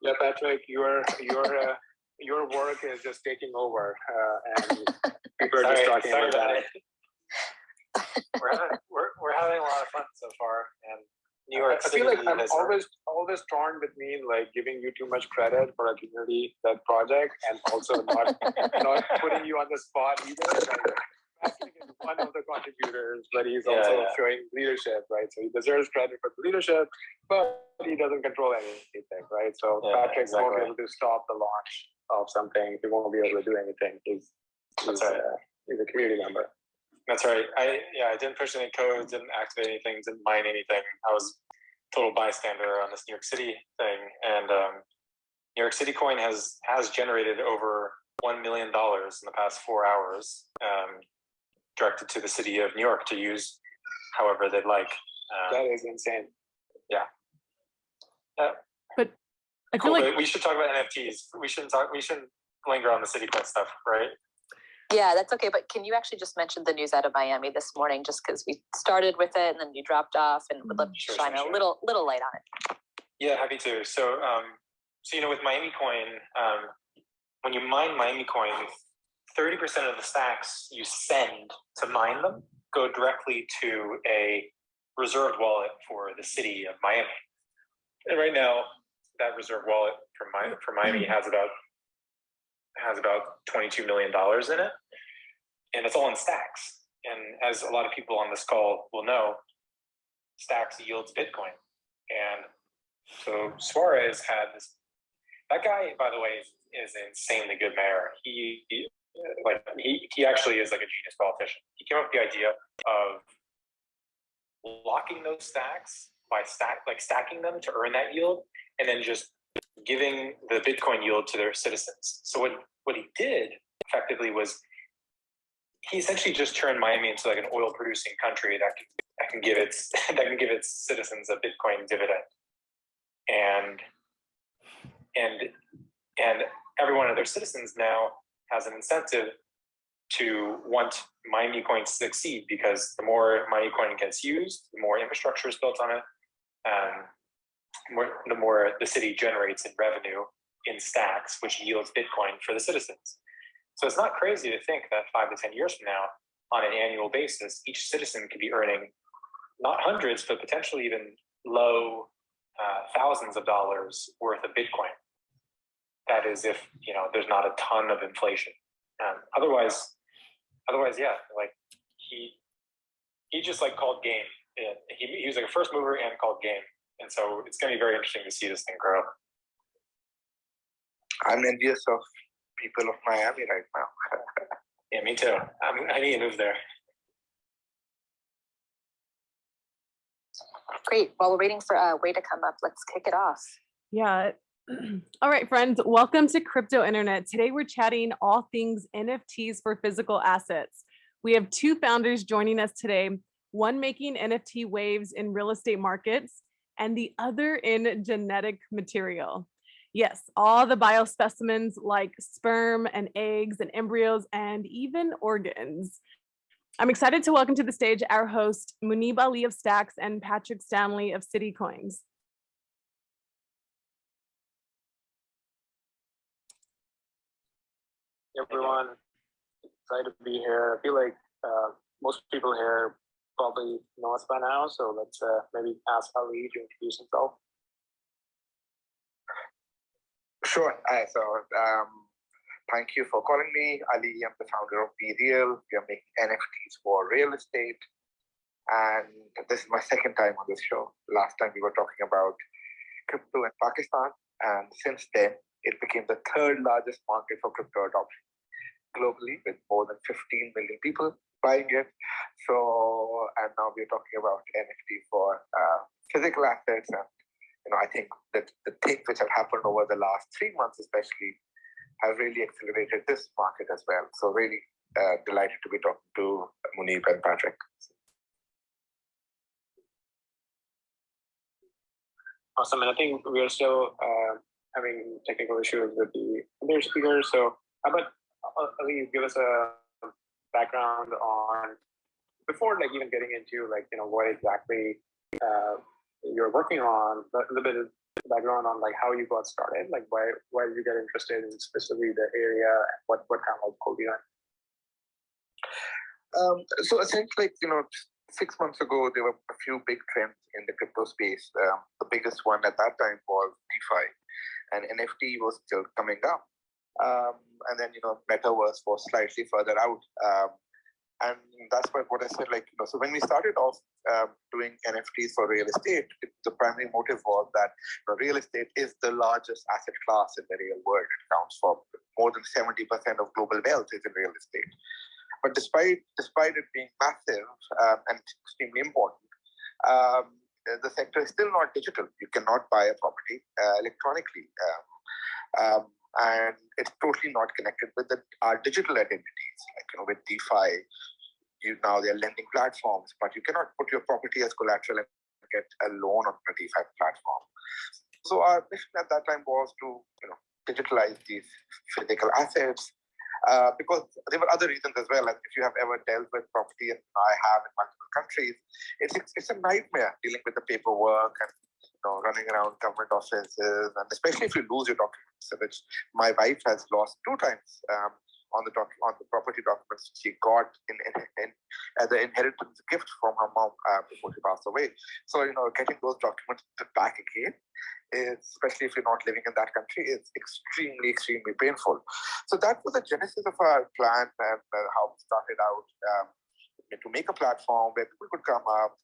Yeah, Patrick, your work is just taking over, and people are just talking about that. We're having a lot of fun so far, and New York I City. feel like I'm always torn between like giving you too much credit for a community-led project and also not putting you on the spot either. Like, Patrick is one of the contributors, but he's also showing leadership, right? So he deserves credit for the leadership, but he doesn't control anything, right? So Patrick won't be able to stop the launch of something. He won't be able to do anything. He's a community member. That's right. I didn't push any codes, didn't activate anything, didn't mine anything. I was total bystander on this New York City thing, and New York City coin has generated over $1 million in the past 4 hours, directed to the city of New York to use however they'd like. That is insane. Yeah. But I feel like we should talk about NFTs. We shouldn't linger on the city coin stuff, right? Yeah, that's okay. But can you actually just mention the news out of Miami this morning, just because we started with it and then you dropped off, and would love to shine a little light on it. Yeah, happy to. So, with Miami Coin, when you mine Miami Coin, 30% of the stacks you send to mine them go directly to a reserved wallet for the city of Miami. And right now, that reserve wallet for Miami has about $22 million in it, and it's all in stacks. And as a lot of people on this call will know, stacks yields Bitcoin. And so Suarez had this. That guy, by the way, is an insanely good mayor. He actually is like a genius politician. He came up with the idea of locking those stacks by stacking them to earn that yield, and then just giving the Bitcoin yield to their citizens. So what he did effectively was he essentially just turned Miami into like an oil producing country that can give its citizens a Bitcoin dividend, and every one of their citizens now has an incentive to want Miami Coin to succeed, because the more Miami Coin gets used, the more infrastructure is built on it, the more the city generates in revenue in stacks, which yields Bitcoin for the citizens. So it's not crazy to think that 5 to 10 years from now, on an annual basis, each citizen could be earning not hundreds, but potentially even low thousands of dollars worth of Bitcoin. That is if there's not a ton of inflation. Otherwise, yeah, like he just like called game. He was like a first mover and called game. And so it's going to be very interesting to see this thing grow. I'm envious of people of Miami right now. Yeah, me too. I need to move there. Great. While we're waiting for Wei to come up, let's kick it off. Yeah. All right, friends, welcome to Crypto Internet. Today we're chatting all things NFTs for physical assets. We have two founders joining us today, one making NFT waves in real estate markets and the other in genetic material. Yes, all the biospecimens like sperm and eggs and embryos and even organs. I'm excited to welcome to the stage our host, Munib Ali of Stacks and Patrick Stanley of City Coins. Everyone, excited to be here. I feel like most people here probably know us by now, so let's maybe ask Ali to introduce himself. Sure. Thank you for calling me. Ali, I'm the founder of BReal. We are making NFTs for real estate. And this is my second time on this show. Last time we were talking about crypto in Pakistan. And since then, it became the third largest market for crypto adoption globally, with more than 15 million people buying it. And now we're talking about NFT for physical assets. And I think that the things which have happened over the last 3 months, especially, have really accelerated this market as well. So really delighted to be talking to Munib and Patrick. Awesome, and I think we are still having technical issues with the other speakers. So how about Ali, give us a background on, before like even getting into like what exactly you're working on, a little bit background on like how you got started, like why did you get interested in specifically the area, and what kind of pulled you in? So essentially, 6 months ago, there were a few big trends in the crypto space. The biggest one at that time was DeFi, and NFT was still coming up. And then, Metaverse was slightly further out. And that's what I said, so when we started off doing NFTs for real estate, the primary motive was that real estate is the largest asset class in the real world. It accounts for more than 70% of global wealth is in real estate. But despite it being massive and extremely important, the sector is still not digital. You cannot buy a property electronically. And it's totally not connected with our digital identities. With DeFi, now they're lending platforms, but you cannot put your property as collateral and get a loan on a DeFi platform. So our mission at that time was to digitalize these physical assets, because there were other reasons as well. Like if you have ever dealt with property, and I have in multiple countries, it's a nightmare dealing with the paperwork and running around government offices, and especially if you lose your documents, which my wife has lost 2 times on the property documents she got as an inheritance gift from her mom before she passed away. So getting those documents back again, especially if you're not living in that country, is extremely painful. So that was the genesis of our plan, and how we started out to make a platform where people could come up,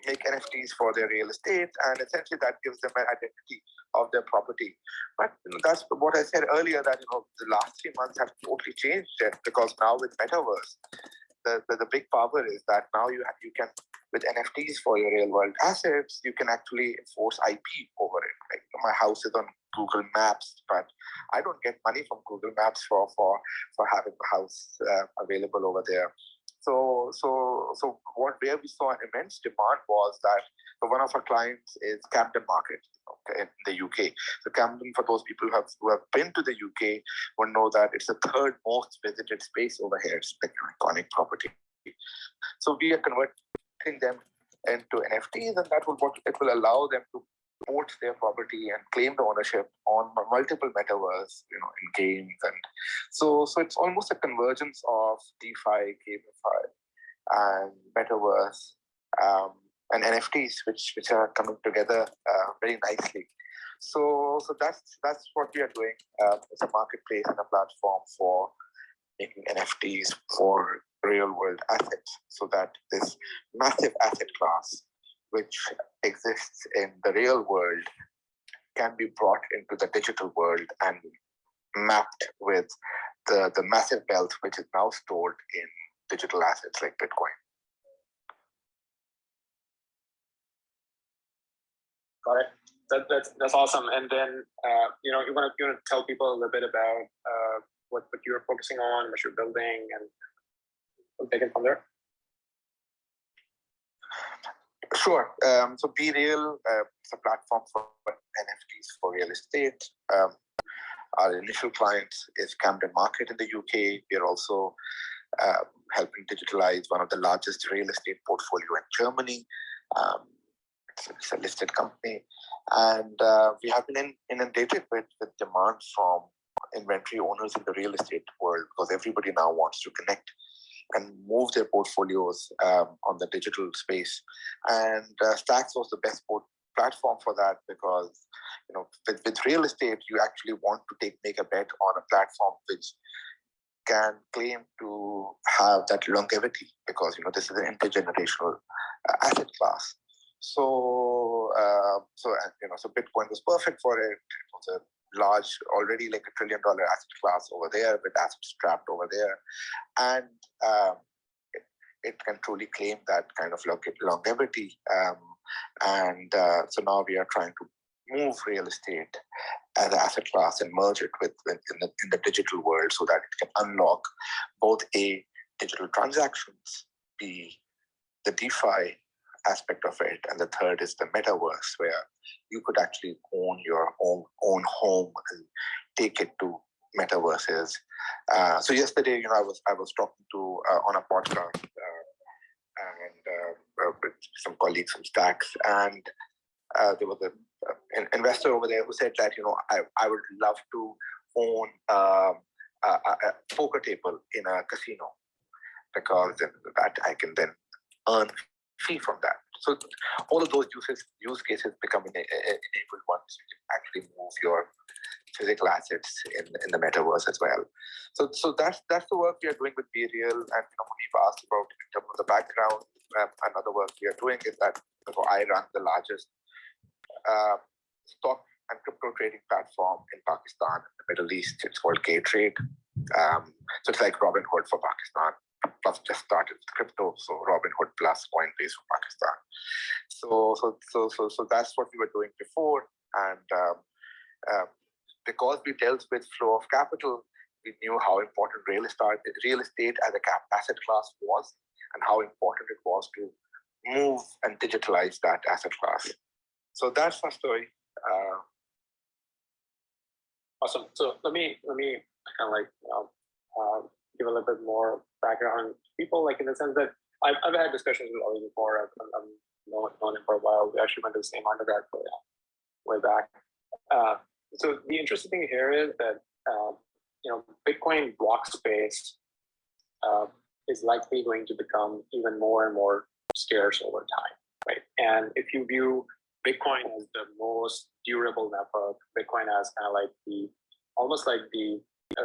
make NFTs for their real estate, and essentially that gives them an identity of their property. But that's what I said earlier, that the last 3 months have totally changed it, because now with Metaverse, the big power is that now you can, with NFTs for your real world assets, you can actually enforce IP over it. Like my house is on Google Maps, but I don't get money from Google Maps for having the house available over there. So where we saw an immense demand was that one of our clients is Camden Market, in the UK. So Camden, for those people who have been to the UK, will know that it's the 3rd most visited space over here. It's like an iconic property. So we are converting them into NFTs, and it will allow them to port their property and claim the ownership on multiple metaverse, in games. And so it's almost a convergence of DeFi, GameFi, and metaverse, and NFTs, which are coming together very nicely. So that's what we are doing. It's a marketplace and a platform for making NFTs for real world assets, so that this massive asset class, which exists in the real world, can be brought into the digital world and mapped with the massive wealth which is now stored in digital assets like Bitcoin. Got it. That's awesome. And then you want to tell people a little bit about what you're focusing on, what you're building, and we'll take it from there. Sure. So BReal is a platform for NFTs for real estate. Our initial client is Camden Market in the UK. We are also helping digitalize one of the largest real estate portfolio in Germany. It's a listed company. And we have been inundated with demand from inventory owners in the real estate world, because everybody now wants to connect and move their portfolios on the digital space. And Stacks was the best platform for that, because with real estate, you actually want to make a bet on a platform which can claim to have that longevity, because this is an intergenerational asset class. So Bitcoin was perfect for it. It was a large, already like $1 trillion asset class over there, with assets trapped over there, and it can truly claim that kind of longevity. So now we are trying to move real estate as an asset class and merge it in the digital world, so that it can unlock both A, digital transactions, B, the DeFi aspect of it, and the third is the metaverse, where you could actually own your own home and take it to metaverses. So yesterday, I was talking to on a podcast and with some colleagues from Stacks, and there was a an investor over there who said that, I would love to own a poker table in a casino, because then that I can then earn fee from that. So all of those use cases become enabled once you can actually move your physical assets in the metaverse as well. So that's the work we are doing with BReal. And we've asked about in terms of the background. Another work we are doing is that I run the largest stock and crypto trading platform in Pakistan, in the Middle East. It's called K-Trade. So it's like Robinhood for Pakistan. Plus just started with crypto, so Robinhood plus Coinbase for Pakistan. So that's what we were doing before, and because we dealt with flow of capital, we knew how important real estate as a asset class was, and how important it was to move and digitalize that asset class. So that's my story. Awesome. So let me kind of like give a little bit more background to people, like in the sense that I've had discussions with Ali before. I've known him for a while. We actually went to the same undergrad program way back. So the interesting thing here is that Bitcoin block space is likely going to become even more and more scarce over time, right? And if you view Bitcoin as the most durable network, Bitcoin as kind of like almost like the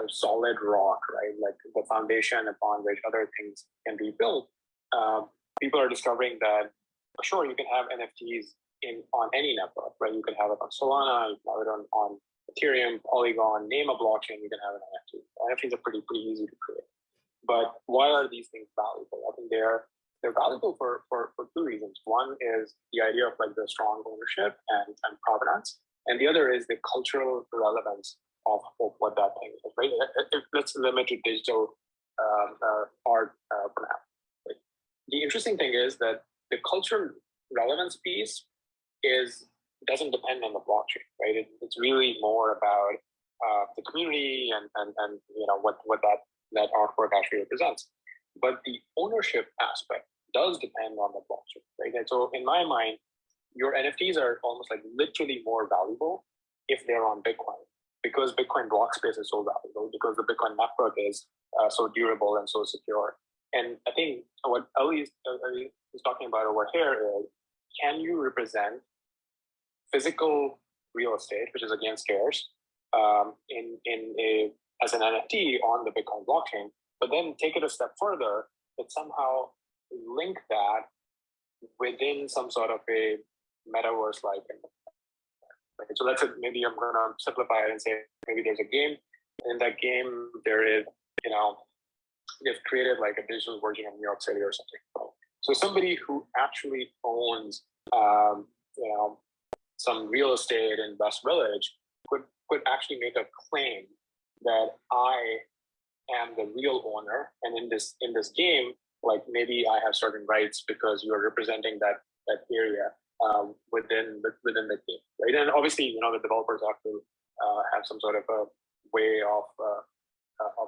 solid rock, right? Like the foundation upon which other things can be built. People are discovering that, sure, you can have NFTs on any network, right? You can have it on Solana, you can have it on Ethereum, Polygon, name a blockchain, you can have an NFT. NFTs are pretty easy to create. But why are these things valuable? I think they're valuable for two reasons. One is the idea of like the strong ownership and provenance, and the other is the cultural relevance of what that thing is, right? Let's limit to digital art for now. Right? The interesting thing is that the cultural relevance piece doesn't depend on the blockchain, right? It's really more about the community and what that artwork actually represents. But the ownership aspect does depend on the blockchain, right? And so in my mind, your NFTs are almost like literally more valuable if they're on Bitcoin, because Bitcoin block space is so valuable, because the Bitcoin network is so durable and so secure. And I think what Ali is talking about over here is, can you represent physical real estate, which is again scarce, as an NFT on the Bitcoin blockchain, but then take it a step further, but somehow link that within some sort of a metaverse-like. Right? So let's say maybe I'm going to simplify it and say maybe there's a game. In that game, there is, they've created like a digital version of New York City or something. So somebody who actually owns, some real estate in West Village could actually make a claim that I am the real owner, and in this game, like maybe I have certain rights because you're representing that area within the game, right? And obviously, the developers have to have some sort of a way of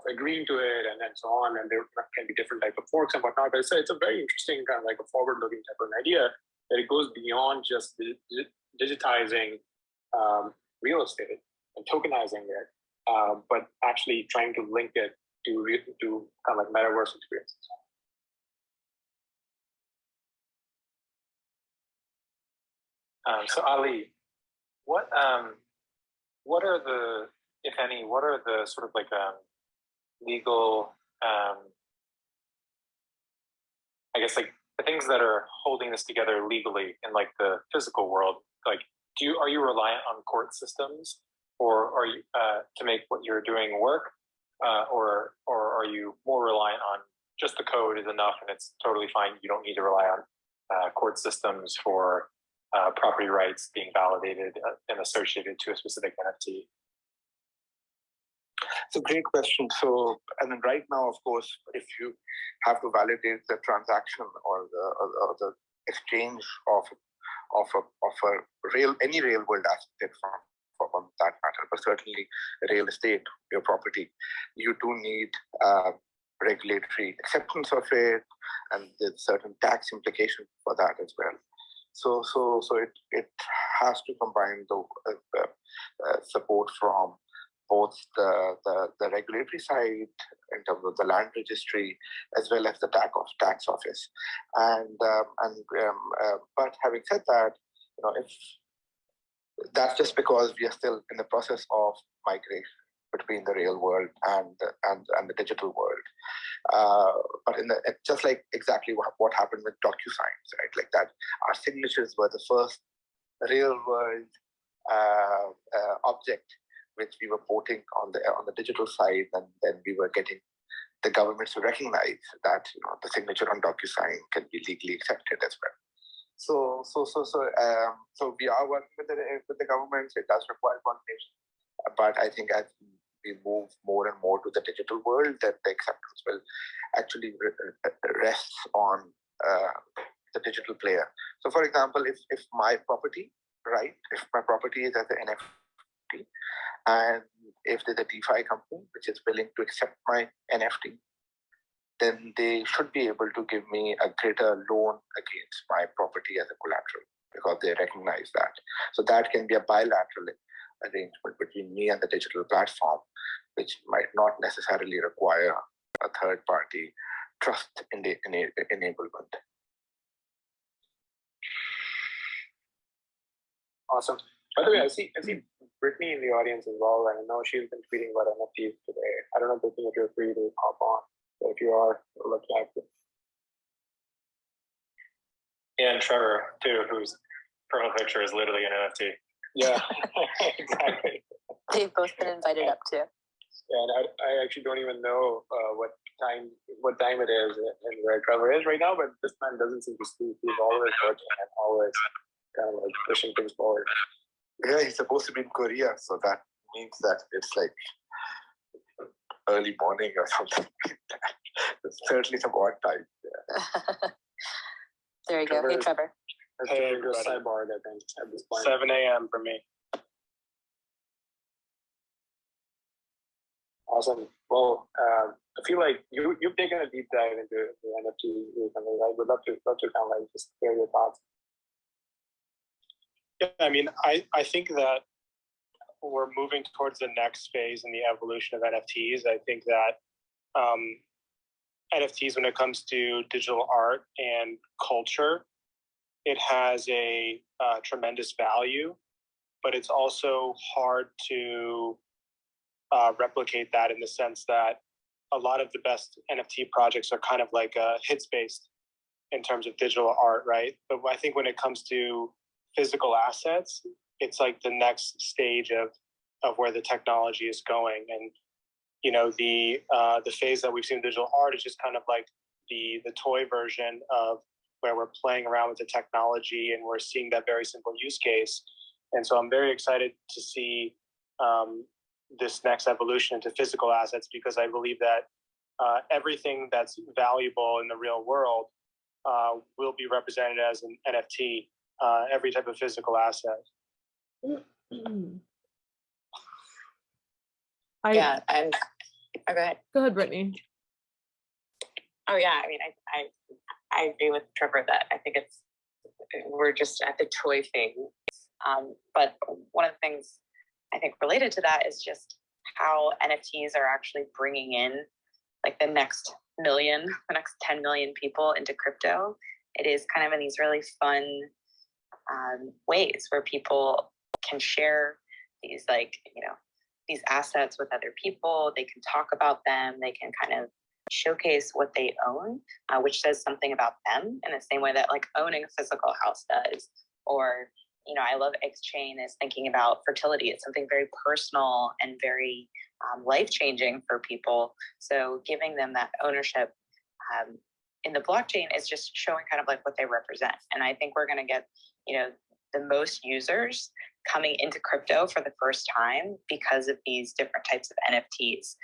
agreeing to it, and so on. And there can be different type of forks and whatnot. But it's a very interesting kind of like a forward-looking type of an idea that it goes beyond just digitizing real estate and tokenizing it, but actually trying to link it to kind of like metaverse experiences. So Ali, what are the, if any, what are the sort of like legal, I guess like the things that are holding this together legally in like the physical world? Like, are you reliant on court systems, or are you to make what you're doing work, or are you more reliant on just the code is enough and it's totally fine? You don't need to rely on court systems for property rights being validated and associated to a specific NFT? It's a great question. So, and then right now, of course, if you have to validate the transaction or the exchange of any real world asset from that matter, but certainly real estate, your property, you do need regulatory acceptance of it, and there's certain tax implications for that as well. So it has to combine the support from both the regulatory side in terms of the land registry as well as the tax office. But having said that, if that's just because we are still in the process of migration between the real world and the digital world. But just like exactly what happened with DocuSigns, right? Like that, our signatures were the first real world object which we were porting on the digital side, and then we were getting the governments to recognize that the signature on DocuSign can be legally accepted as well. So we are working with the governments. It does require coordination, but I think as we move more and more to the digital world, that the acceptance will actually rest on the digital player. So, for example, if my property is as an NFT, and if there's a DeFi company which is willing to accept my NFT, then they should be able to give me a greater loan against my property as a collateral because they recognize that. So that can be a bilateral arrangement between me and the digital platform, which might not necessarily require a third-party trust enablement. Awesome. By the way, I see Brittany in the audience as well. I know she's been tweeting about NFTs today. I don't know, Brittany, if you're free to hop on. But if you are, look active. Yeah, and Trevor too, whose profile picture is literally an NFT. Yeah, exactly. They've both been invited up too. Yeah, and I actually don't even know what time it is and where Trevor is right now, but this man doesn't seem to sleep. He's always working and always kind of like pushing things forward. Yeah, he's supposed to be in Korea, so that means that it's like early morning or something. It's certainly some odd time. Yeah. There you go. Hey, Trevor. Hey, everybody. Sidebar, I think, at this point. 7 a.m. for me. Awesome. Well, I feel like you've taken a deep dive into the NFT recently. I would love to kind of like just hear your thoughts. Yeah, I mean, I think that we're moving towards the next phase in the evolution of NFTs. I think that NFTs, when it comes to digital art and culture, it has a tremendous value, but it's also hard to replicate that in the sense that a lot of the best NFT projects are kind of like hits-based in terms of digital art, right? But I think when it comes to physical assets, it's like the next stage of where the technology is going. And the phase that we've seen in digital art is just kind of like the toy version of where we're playing around with the technology and we're seeing that very simple use case. And so I'm very excited to see this next evolution into physical assets, because I believe that everything that's valuable in the real world will be represented as an NFT, every type of physical asset. Yeah, and go ahead. Go ahead, Brittany. Oh yeah, I mean, I agree with Trevor that I think we're just at the toy phase. But one of the things I think related to that is just how NFTs are actually bringing in like the next 10 million people into crypto. It is kind of in these really fun ways where people can share these these assets with other people. They can talk about them. They can kind of showcase what they own, which says something about them in the same way that like owning a physical house does. Or, I love Eggschain is thinking about fertility. It's something very personal and very life-changing for people. So giving them that ownership in the blockchain is just showing kind of like what they represent. And I think we're going to get, the most users coming into crypto for the first time because of these different types of NFTs,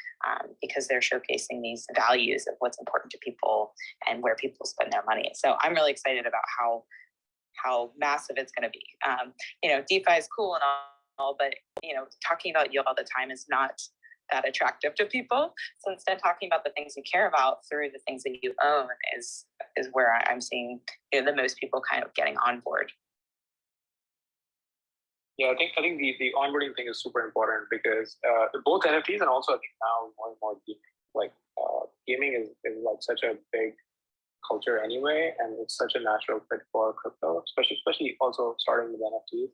because they're showcasing these values of what's important to people and where people spend their money. So I'm really excited about how massive it's going to be. DeFi is cool and all, but talking about yield all the time is not that attractive to people. So instead, talking about the things you care about through the things that you own is where I'm seeing the most people kind of getting on board. Yeah, I think the onboarding thing is super important because both NFTs and also I think now more and more gaming is like such a big culture anyway, and it's such a natural fit for crypto, especially also starting with NFTs.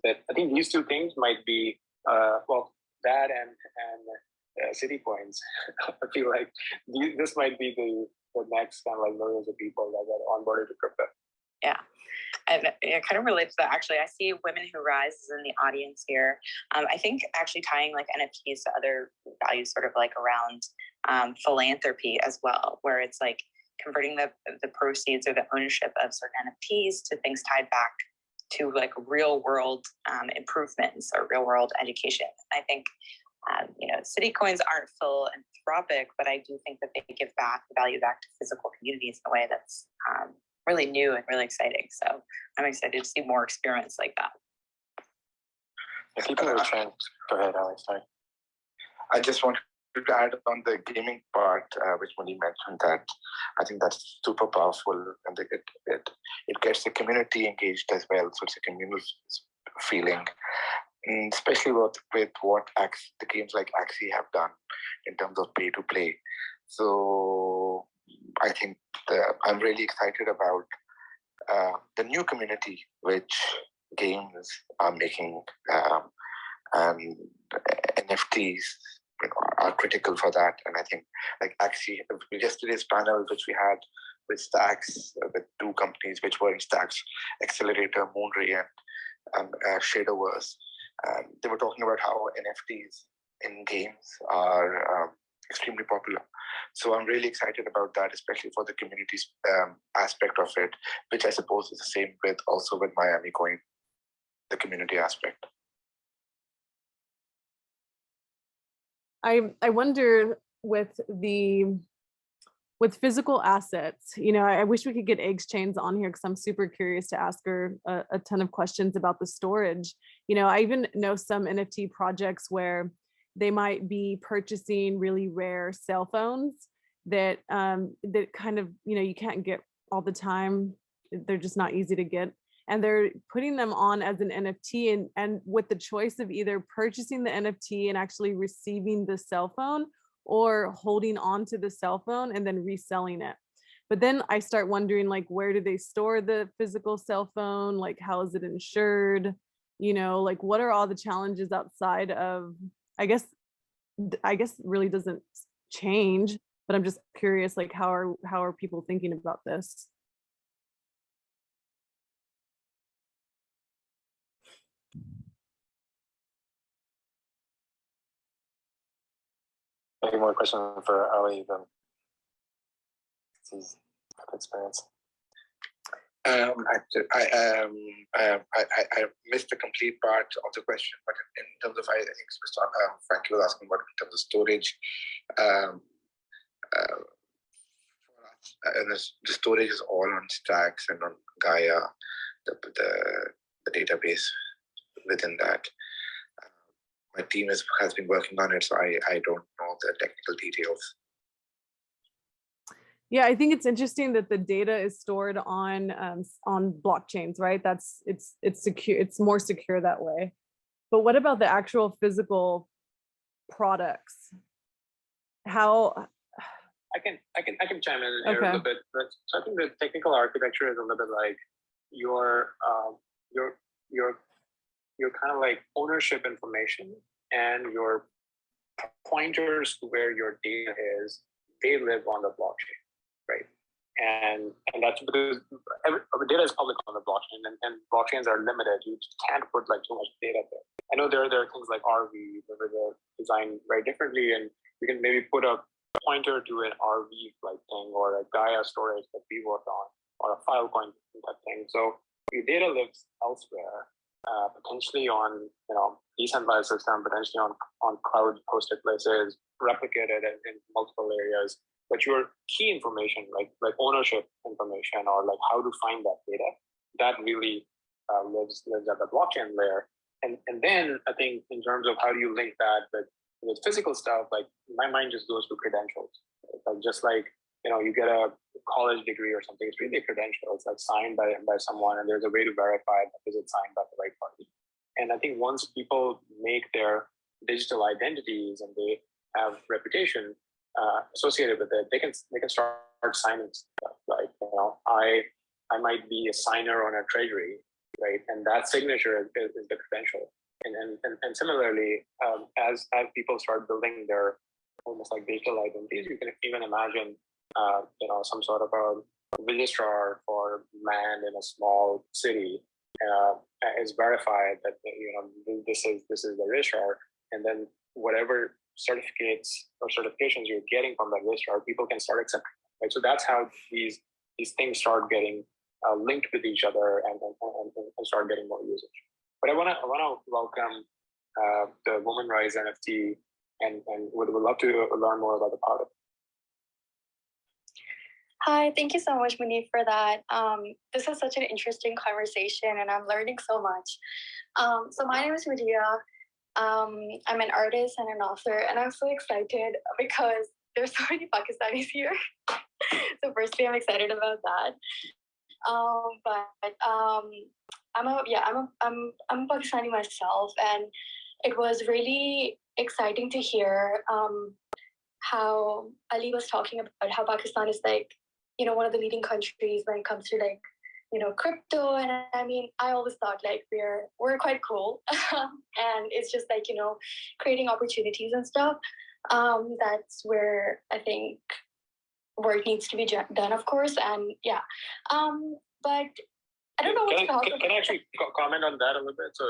That I think these two things might be that and city coins. I feel like this might be the next kind of like millions of people that get onboarded to crypto. Yeah. And it kind of relates to that. Actually, I see Women Who Rise is in the audience here. I think actually tying like NFTs to other values, sort of like around philanthropy as well, where it's like converting the proceeds or the ownership of certain NFTs to things tied back to like real world improvements or real world education. I think city coins aren't philanthropic, but I do think that they give back value back to physical communities in a way that's really new and really exciting. So I'm excited to see more experiments like that. If people are trying, go ahead, Alex. Sorry. I just wanted to add on the gaming part, which Mali mentioned, that I think that's super powerful, and it gets the community engaged as well. So it's a communal feeling, especially with what the games like Axie have done in terms of pay to play. So I think I'm really excited about the new community which games are making, and NFTs are critical for that. And I think like Axie, yesterday's panel which we had with Stacks, with two companies which were in Stacks Accelerator, Moonray and Shadoverse, they were talking about how NFTs in games are extremely popular. So I'm really excited about that, especially for the community aspect of it, which I suppose is the same with Miami Coin, the community aspect. I wonder with physical assets, I wish we could get Eggschain on here because I'm super curious to ask her a ton of questions about the storage. I even know some NFT projects where they might be purchasing really rare cell phones that kind of, you can't get all the time. They're just not easy to get. And they're putting them on as an NFT and with the choice of either purchasing the NFT and actually receiving the cell phone or holding on to the cell phone and then reselling it. But then I start wondering, like, where do they store the physical cell phone? Like, how is it insured? Like, what are all the challenges outside of, I guess really doesn't change, but I'm just curious, like, how are people thinking about this? Any more questions for Ali then? His experience. I missed the complete part of the question, but in terms of, I think Frankie was asking about in terms of storage. And the storage is all on Stacks and on Gaia, the database within that. My team has been working on it, so I don't know the technical details. Yeah, I think it's interesting that the data is stored on blockchains, right? It's secure. It's more secure that way. But what about the actual physical products? How? I can chime in here a little bit. So I think the technical architecture is a little bit like your kind of like ownership information and your pointers to where your data is. They live on the blockchain, right? And that's because the data is public on the blockchain, and blockchains are limited. You can't put like too much data there. I know there are things like RV that are designed very differently, and you can maybe put a pointer to an RV like thing or a Gaia storage that we work on, or a Filecoin type thing. So your data lives elsewhere, potentially on decentralized system, potentially on cloud hosted places, replicated in multiple areas. But your key information, like ownership information or like how to find that data, that really lives at the blockchain layer. And then I think in terms of how do you link that with physical stuff, like my mind just goes to credentials. Like just like you get a college degree or something, it's really a credential. It's like signed by someone, and there's a way to verify that is it signed by the right party. And I think once people make their digital identities and they have reputation associated with it, they can start signing stuff. Like, I might be a signer on a treasury, right? And that signature is the credential. And similarly, as people start building their almost like digital identities, you can even imagine, some sort of a registrar for land in a small city is verified that this is the registrar, and then whatever certificates or certifications you're getting from that registrar, people can start accepting. Right, so that's how these things start getting linked with each other and start getting more usage. But I want to welcome the Women Rise NFT, and would love to learn more about the product. Hi, thank you so much, Mani, for that. This is such an interesting conversation, and I'm learning so much. So my name is Maliha. I'm an artist and an author, and I'm so excited because there's so many Pakistanis here. So firstly, I'm excited about that. I'm a Pakistani myself, and it was really exciting to hear how Ali was talking about how Pakistan is like, one of the leading countries when it comes to like, crypto. And I mean, I always thought like we're quite cool, and it's just like, creating opportunities and stuff. That's where I think work needs to be done, of course. And yeah, but I don't know what to talk about. Can I actually comment on that a little bit? So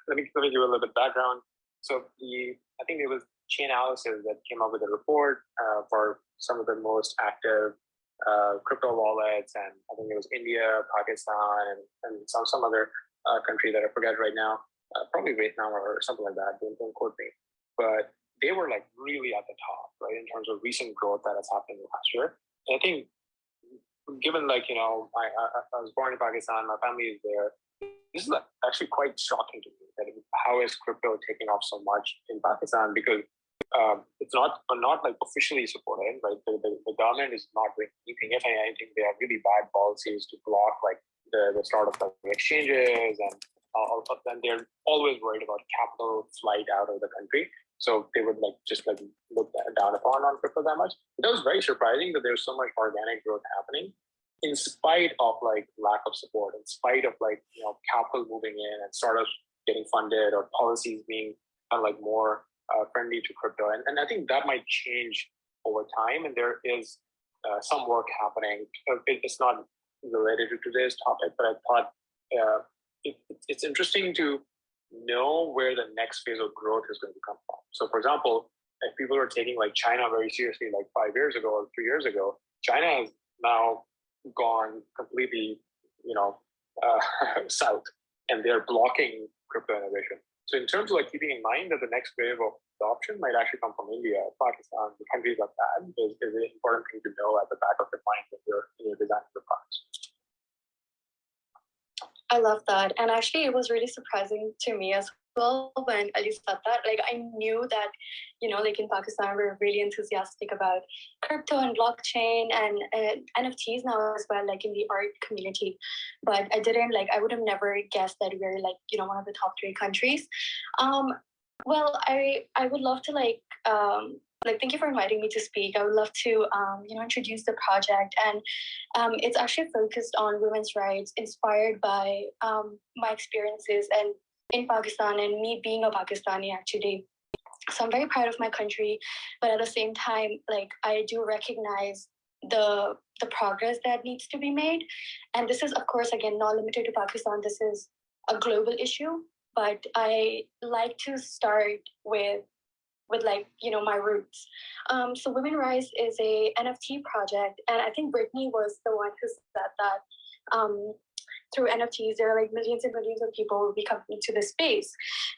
let me give you a little bit of background. So I think it was Chainalysis that came up with a report for some of the most active crypto wallets, and I think it was India, Pakistan, and some other country that I forget right now, probably Vietnam or something like that. Don't quote me, but they were like really at the top, right, in terms of recent growth that has happened last year. And I think, given like I was born in Pakistan, my family is there. This is actually quite shocking to me that how is crypto taking off so much in Pakistan, because it's not like officially supported, right? The government is not doing anything. If anything, they have really bad policies to block like the start of the exchanges, and they're always worried about capital flight out of the country. So they would look down upon on crypto that much. But that was very surprising that there's so much organic growth happening in spite of like lack of support, in spite of like capital moving in and startups getting funded, or policies being kind of like more friendly to crypto. And I think that might change over time. And there is some work happening. It's not related to today's topic, but I thought it's interesting to know where the next phase of growth is going to come from. So for example, if people are taking like China very seriously like 5 years ago or 3 years ago, China has now gone completely south, and they're blocking crypto innovation. So in terms of like keeping in mind that the next wave of adoption might actually come from India, Pakistan, the countries like that, is an important thing to know at the back of your mind when you're designing the products. I love that. And actually, it was really surprising to me as well when Ali said that. Like, I knew that, like in Pakistan, we're really enthusiastic about crypto and blockchain and NFTs now as well, like in the art community. But I would have never guessed that we're like, one of the top 3 countries. Well, I would love to thank you for inviting me to speak. I would love to, introduce the project. And it's actually focused on women's rights, inspired by my experiences and in Pakistan, and me being a Pakistani actually. So I'm very proud of my country, but at the same time, like, I do recognize the progress that needs to be made. And this is, of course, again, not limited to Pakistan. This is a global issue, but I like to start with my roots. So Women Rise is a NFT project, and I think Brittany was the one who said that through NFTs, there are like millions and millions of people will be coming into this space.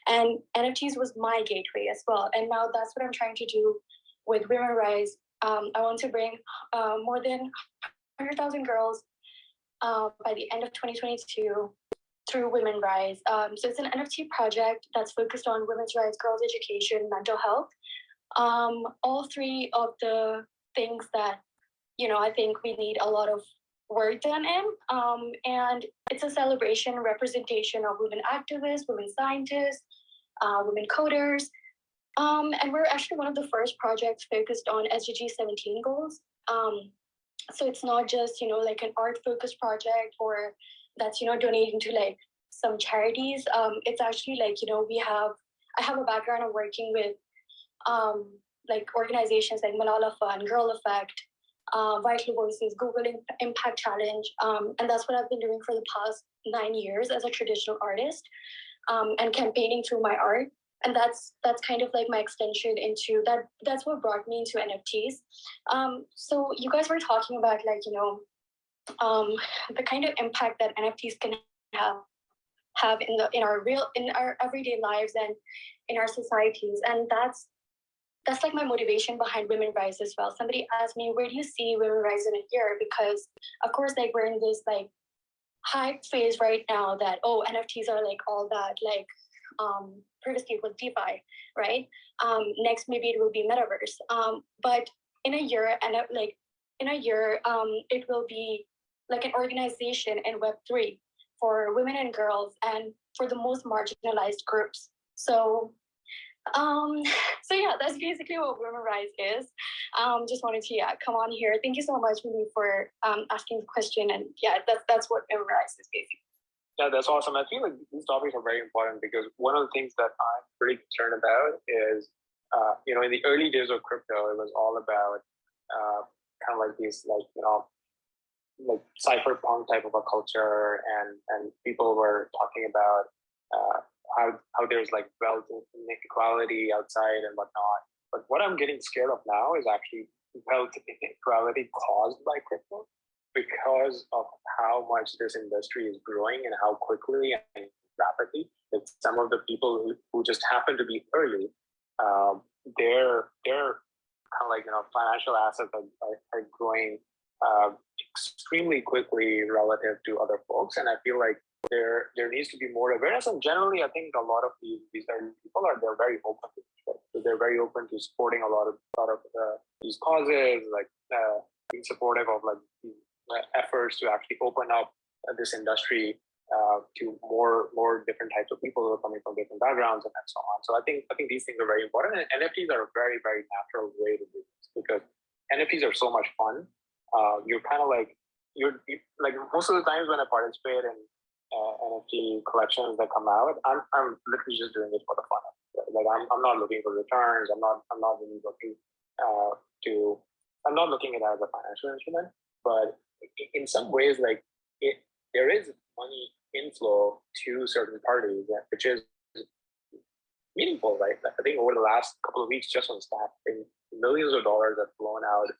And NFTs was my gateway as well. And now that's what I'm trying to do with Women Rise. I want to bring more than 100,000 girls by the end of 2022 through Women Rise. So it's an NFT project that's focused on women's rights, girls' education, mental health. All 3 of the things that, I think we need a lot of work done in. And it's a celebration and representation of women activists, women scientists, women coders. And we're actually one of the first projects focused on SDG 17 goals. So it's not just, like an art focused project or that's, donating to like some charities. It's actually like, I have a background of working with like organizations like Malala Fund, Girl Effect, Vital Voices, Google Impact Challenge. And that's what I've been doing for the past 9 years as a traditional artist, and campaigning through my art. And that's kind of like my extension into that. That's what brought me into NFTs. So you guys were talking about like, the kind of impact that NFTs can have in our everyday lives and in our societies. And that's like my motivation behind Women Rise as well. Somebody asked me, where do you see Women Rise in a year? Because of course, like we're in this like hype phase right now that, oh, NFTs are like all that, like previously it was DeFi, right? Next, maybe it will be metaverse. But in a year, it will be like an organization in Web3 for women and girls and for the most marginalized groups. So yeah, that's basically what Women Rise is. Just wanted to come on here. Thank you so much, Mali, for asking the question. And yeah, that's what Women Rise is basically. Yeah, that's awesome. I feel like these topics are very important because one of the things that I'm pretty concerned about is, in the early days of crypto, it was all about kind of like these, like, like cypherpunk type of a culture, and people were talking about how there's like wealth inequality outside and whatnot. But what I'm getting scared of now is actually wealth inequality caused by crypto, because of how much this industry is growing and how quickly and rapidly. Like some of the people who just happen to be early, their kind of like financial assets are growing extremely quickly relative to other folks, and I feel like there needs to be more awareness. And generally, I think a lot of these early people they're very open to it. So they're very open to supporting a lot of these causes, like being supportive of like these efforts to actually open up this industry to more different types of people who are coming from different backgrounds and so on. So I think these things are very important, and NFTs are a very, very natural way to do this because NFTs are so much fun. You're kind of like you're like most of the times when I participate in NFT collections that come out, I'm literally just doing it for the fun of it. Like I'm not looking for returns. I'm not really looking I'm not looking at it as a financial instrument, but in some ways, like there is money inflow to certain parties, which is meaningful, right? I think over the last couple of weeks, just on staff, millions of dollars have flown out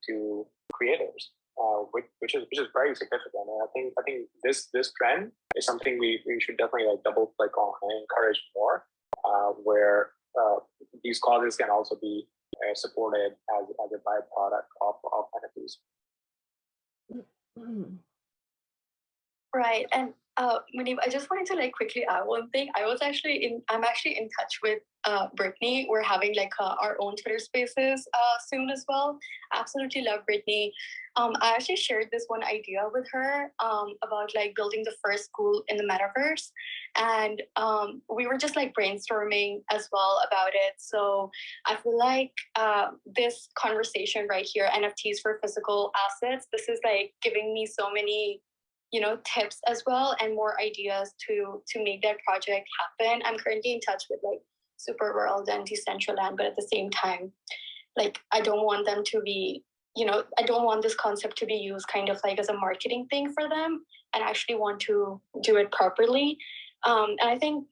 to creators, which is very significant. And I think this trend is something we should definitely like double click on and encourage more, where these causes can also be supported as a byproduct of NFTs. Right. And Munib, I just wanted to like quickly add one thing. I'm actually in touch with Brittany. We're having like our own Twitter spaces soon as well. Absolutely love Brittany. I actually shared this one idea with her about like building the first school in the metaverse. And we were just like brainstorming as well about it. So I feel like this conversation right here, NFTs for physical assets, this is like giving me so many tips as well and more ideas to make that project happen. I'm currently in touch with like Superworld and Decentraland, but at the same time, like I don't want them to be, I don't want this concept to be used kind of like as a marketing thing for them, and I actually want to do it properly. And I think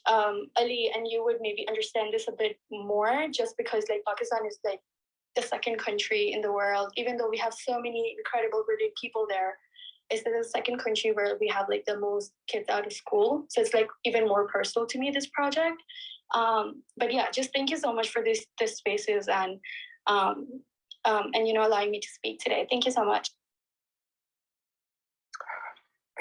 Ali and you would maybe understand this a bit more, just because like Pakistan is like the second country in the world, even though we have so many incredible, brilliant people there. It's the second country where we have like the most kids out of school. So it's like even more personal to me, this project. But yeah, just thank you so much for this spaces and allowing me to speak today. Thank you so much.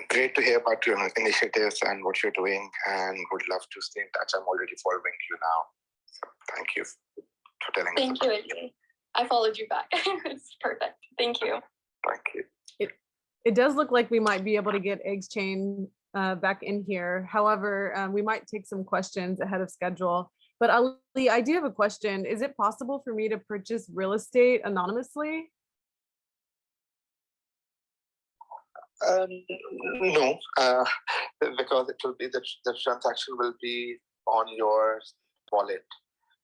Great to hear about your initiatives and what you're doing, and would love to stay in touch. I'm already following you now. So thank you for telling us. Thank you, Ali. I followed you back. It's perfect. Thank you. Thank you. It does look like we might be able to get Eggschain back in here. However, we might take some questions ahead of schedule. But Ali, I do have a question. Is it possible for me to purchase real estate anonymously? No, because it will be the transaction will be on your wallet.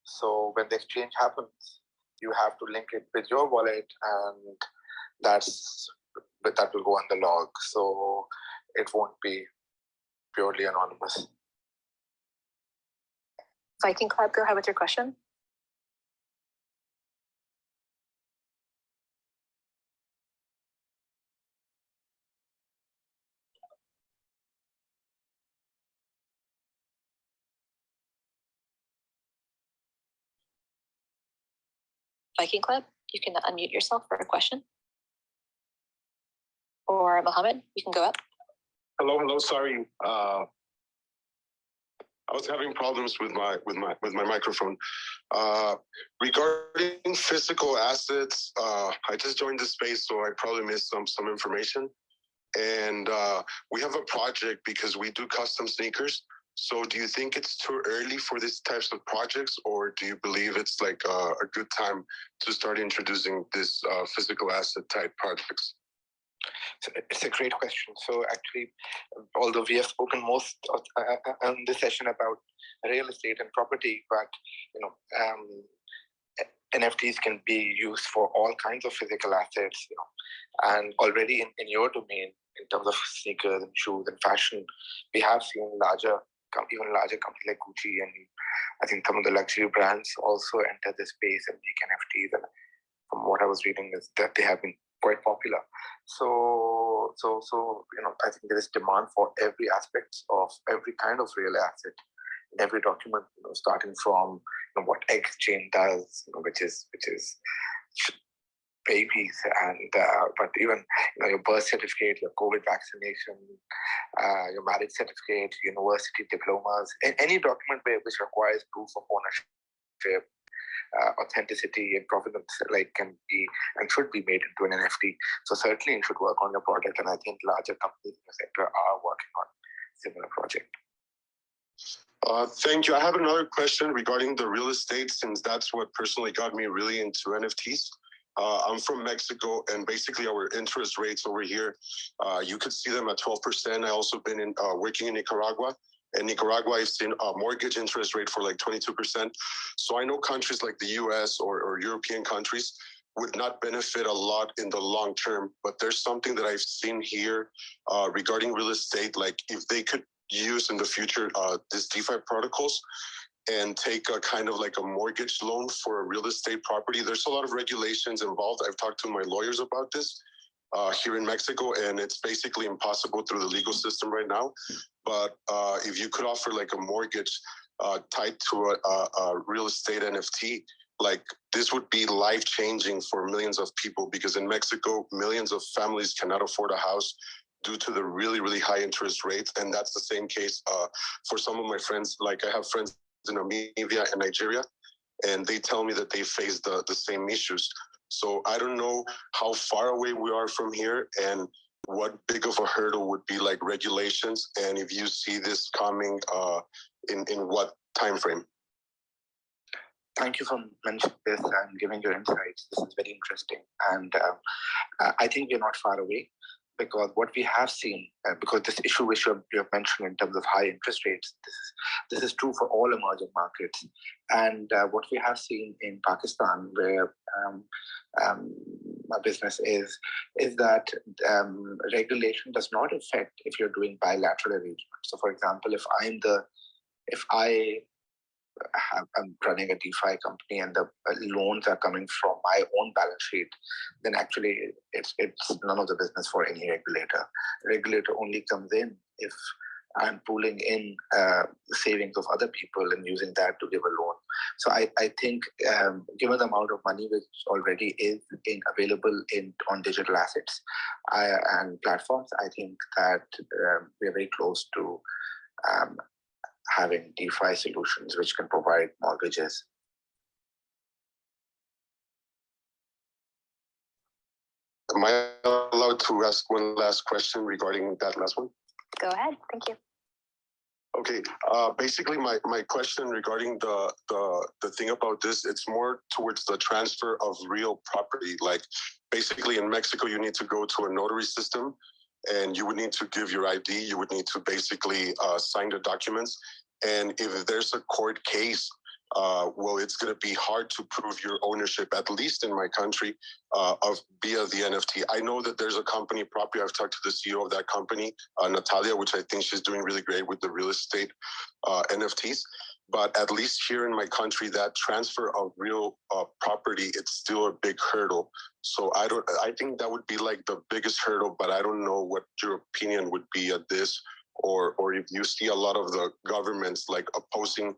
So when the exchange happens, you have to link it with your wallet, and that will go on the log. So it won't be purely anonymous. Viking Club, go ahead with your question. Viking Club, you can unmute yourself for a question. Or Mohammed, you can go up. Hello. Sorry, I was having problems with my microphone. Regarding physical assets, I just joined the space, so I probably missed some information. And we have a project because we do custom sneakers. So do you think it's too early for these types of projects, or do you believe it's like a good time to start introducing this physical asset type projects? It's a great question. So actually, although we have spoken most on this session about real estate and property, but NFTs can be used for all kinds of physical assets. And already in your domain, in terms of sneakers and shoes and fashion, we have seen even larger companies like Gucci, and I think some of the luxury brands also enter this space and make NFTs. And from what I was reading, is that they have been quite popular. So I think there is demand for every aspect of every kind of real asset in every document. Starting from what Eggschain does, which is babies, and but even your birth certificate, your COVID vaccination, your marriage certificate, university diplomas, any document which requires proof of ownership, authenticity and provenance, can be and should be made into an NFT. So certainly you should work on your product, and I think larger companies in the sector are working on similar project. Thank you. I have another question regarding the real estate, since that's what personally got me really into NFTs. I'm from Mexico, and basically our interest rates over here, you could see them at 12%. I also been working in Nicaragua. In Nicaragua, I've seen a mortgage interest rate for like 22%. So I know countries like the US or European countries would not benefit a lot in the long term. But there's something that I've seen here regarding real estate, like if they could use in the future these DeFi protocols and take a kind of like a mortgage loan for a real estate property. There's a lot of regulations involved. I've talked to my lawyers about this here in Mexico, and it's basically impossible through the legal system right now. But if you could offer like a mortgage tied to a real estate NFT, like this would be life-changing for millions of people, because in Mexico, millions of families cannot afford a house due to the really, really high interest rates. And that's the same case for some of my friends. Like I have friends in Namibia and Nigeria, and they tell me that they face the same issues. So I don't know how far away we are from here and what big of a hurdle would be like regulations, and if you see this coming in what time frame. Thank you for mentioning this and giving your insights. This is very interesting. And I think we're not far away, because what we have seen, because this issue which you have mentioned in terms of high interest rates, this is true for all emerging markets. And what we have seen in Pakistan, where my business is that regulation does not affect if you're doing bilateral arrangements. So, for example, if I'm running a DeFi company and the loans are coming from my own balance sheet, then actually it's none of the business for any regulator. The regulator only comes in if I'm pooling in savings of other people and using that to give a loan. So I think given the amount of money which already is available on digital assets and platforms, I think that we're very close to having DeFi solutions which can provide mortgages. Am I allowed to ask one last question regarding that last one? Go ahead. Thank you. Okay, basically my question regarding the thing about this, it's more towards the transfer of real property. Like basically in Mexico, you need to go to a notary system and you would need to give your ID. You would need to basically sign the documents. And if there's a court case, well, it's going to be hard to prove your ownership, at least in my country, of via the NFT. I know that there's a company, probably I've talked to the CEO of that company, Natalia, which I think she's doing really great with the real estate NFTs. But at least here in my country, that transfer of real property, it's still a big hurdle. So I think that would be like the biggest hurdle, but I don't know what your opinion would be at this, or if you see a lot of the governments like opposing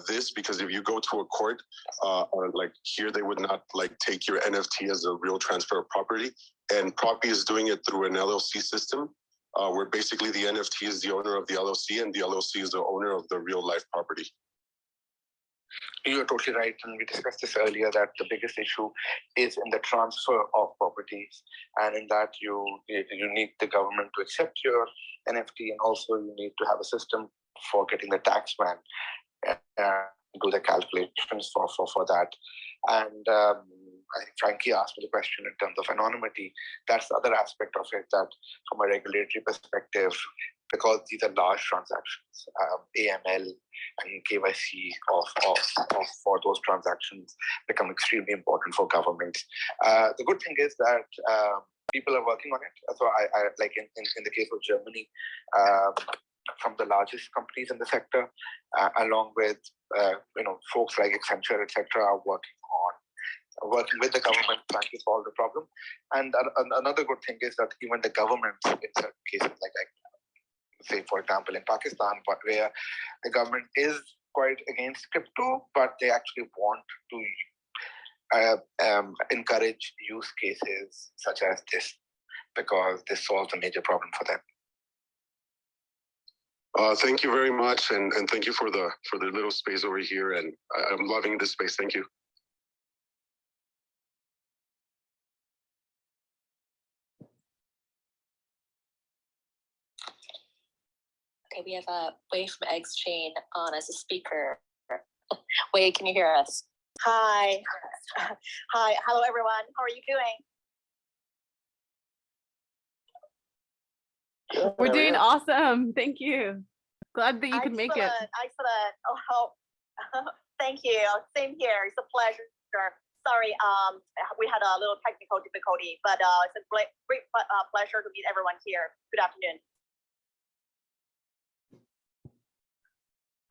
this, because if you go to a court, or like here, they would not like take your NFT as a real transfer of property, and Property is doing it through an LLC system, where basically the NFT is the owner of the LLC and the LLC is the owner of the real life property. You're totally right, and we discussed this earlier, that the biggest issue is in the transfer of properties, and in that you need the government to accept your NFT, and also you need to have a system for getting the tax man do the calculations for that. And I think Frankie asked me the question in terms of anonymity. That's the other aspect of it, that from a regulatory perspective, because these are large transactions, AML and KYC for those transactions become extremely important for governments. The good thing is that people are working on it. So I like in the case of Germany, from the largest companies in the sector, along with folks like Accenture, etc., are working with the government trying to solve the problem. And another good thing is that even the government, in certain cases, like say for example in Pakistan, but where the government is quite against crypto, but they actually want to encourage use cases such as this, because this solves a major problem for them. Thank you very much, and thank you for the little space over here, and I'm loving this space. Thank you. Okay, we have Wei from Eggschain on as a speaker. Wei, can you hear us? Hi. Hi. Hello, everyone. How are you doing? We're doing awesome. Thank you. Glad that you could make it. Excellent. Oh, thank you. Same here. It's a pleasure. Sorry, we had a little technical difficulty, but it's a great pleasure to meet everyone here. Good afternoon.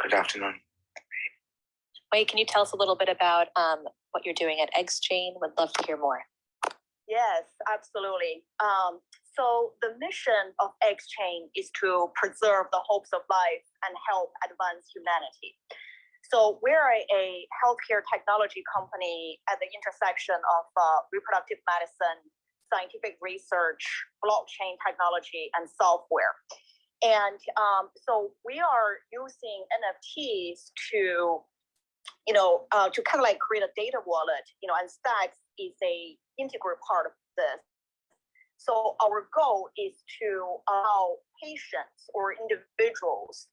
Good afternoon. Wei, can you tell us a little bit about what you're doing at Eggschain? Would love to hear more. Yes, absolutely. So the mission of Eggschain is to preserve the hopes of life and help advance humanity. So we're a healthcare technology company at the intersection of reproductive medicine, scientific research, blockchain technology, and software. And so we are using NFTs to kind of like create a data wallet, and Stacks is a integral part of this. So our goal is to allow patients or individuals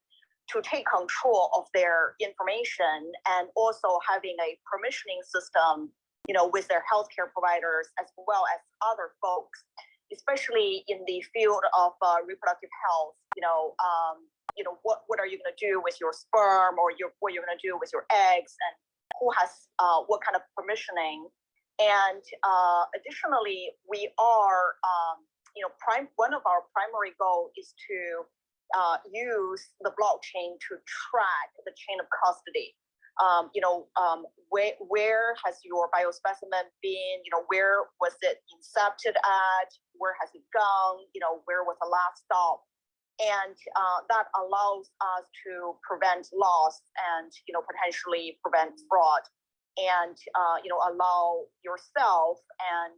to take control of their information, and also having a permissioning system, with their healthcare providers as well as other folks, especially in the field of reproductive health. What are you going to do with your sperm, or what you're going to do with your eggs, and who has what kind of permissioning. And additionally, we are, one of our primary goal is to use the blockchain to track the chain of custody. Where has your biospecimen been? Where was it incepted at? Where has it gone? Where was the last stop? And that allows us to prevent loss and potentially prevent fraud, and allow yourself and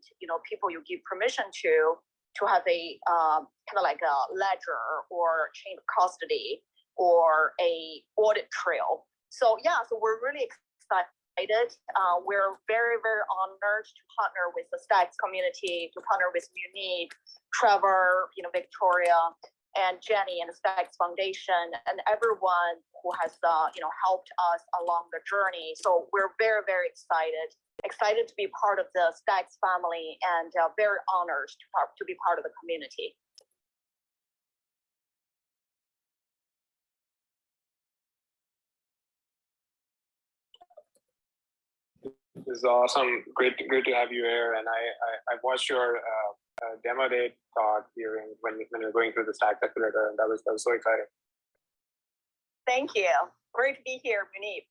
people you give permission to have a kind of like a ledger or chain of custody or a audit trail. So yeah, so we're really excited We're very, very honored to partner with the Stacks community, to partner with Munib, Trevor, Victoria, and Jenny and the Stacks Foundation, and everyone who has, helped us along the journey. So we're very, very excited to be part of the Stacks family, and very honored to be part of the community. This is awesome. Great to have you here. And I watched your demo day talk during when you're going through the Stacks Accelerator, and that was so exciting. Thank you. Great to be here, Munib.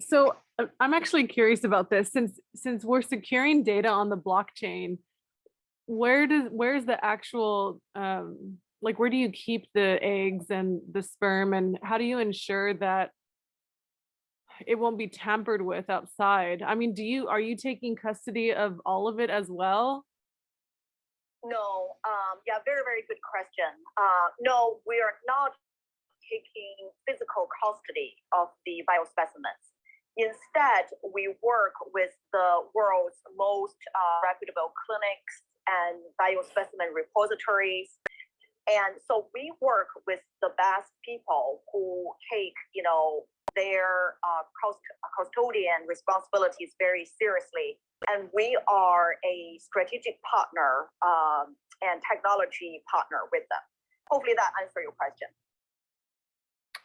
So I'm actually curious about this. Since we're securing data on the blockchain, where's the actual where do you keep the eggs and the sperm, and how do you ensure that it won't be tampered with outside? I mean, are you taking custody of all of it as well? No, very, very good question. No, we are not taking physical custody of the biospecimens. Instead, we work with the world's most reputable clinics and biospecimen repositories. And so we work with the best people who take, their custodian responsibilities very seriously. And we are a strategic partner and technology partner with them. Hopefully that answers your question.